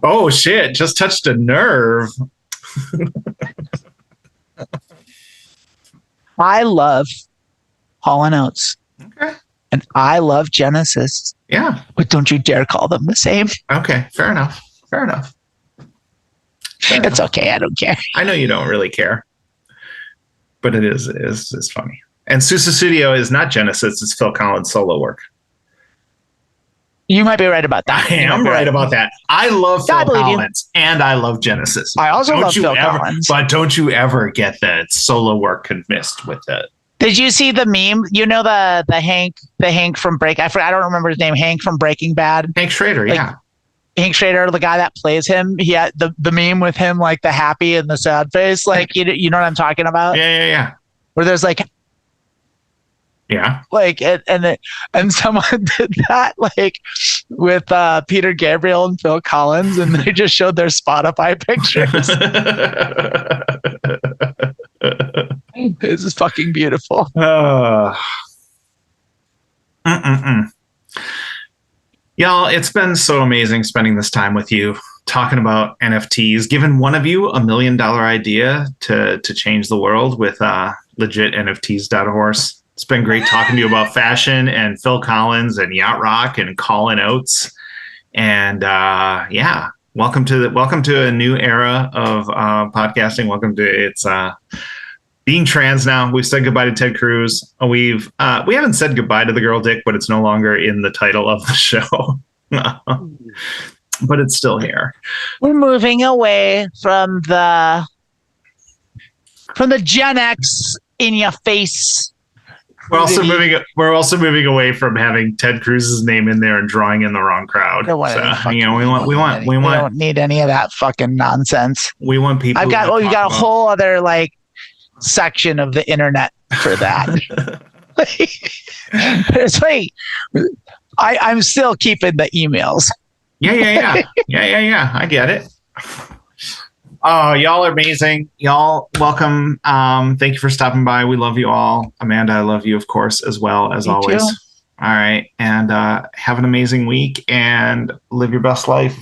Oh shit! Just touched a nerve. I love Hall & Oates. Okay. And I love Genesis. Yeah. But don't you dare call them the same. Okay. Fair enough. It's okay. I don't care. I know you don't really care, but it is funny. And Susa Studio is not Genesis; it's Phil Collins' solo work. You might be right about that. I am right about that. I love Phil Collins and I love Genesis. I also love Phil Collins. But don't you ever get that solo work mixed with it. Did you see the meme? You know the Hank from I don't remember his name. Hank from Breaking Bad. Hank Schrader, yeah. Hank Schrader, the guy that plays him. He had the meme with him, like the happy and the sad face. Like you know what I'm talking about? Yeah. Where there's like. Yeah. Like and someone did that like with Peter Gabriel and Phil Collins, and they just showed their Spotify pictures. This is fucking beautiful. Y'all, it's been so amazing spending this time with you, talking about NFTs, giving one of you $1 million idea to change the world with legit NFTs.horse. It's been great talking to you about fashion and Phil Collins and Yacht Rock and Hall & Oates. And welcome to a new era of podcasting. Welcome to being trans now. We've said goodbye to Ted Cruz. We haven't said goodbye to the girl dick, but it's no longer in the title of the show. But it's still here. We're moving away from the Gen X in your face. We're also moving away from having Ted Cruz's name in there and drawing in the wrong crowd. We don't need any of that fucking nonsense. We want people. You've got a whole other like section of the internet for that. It's like I'm still keeping the emails. Yeah. I get it. Oh, y'all are amazing. Y'all, welcome. Thank you for stopping by. We love you all. Amanda, I love you, of course, as well, as always. All right. And have an amazing week and live your best life.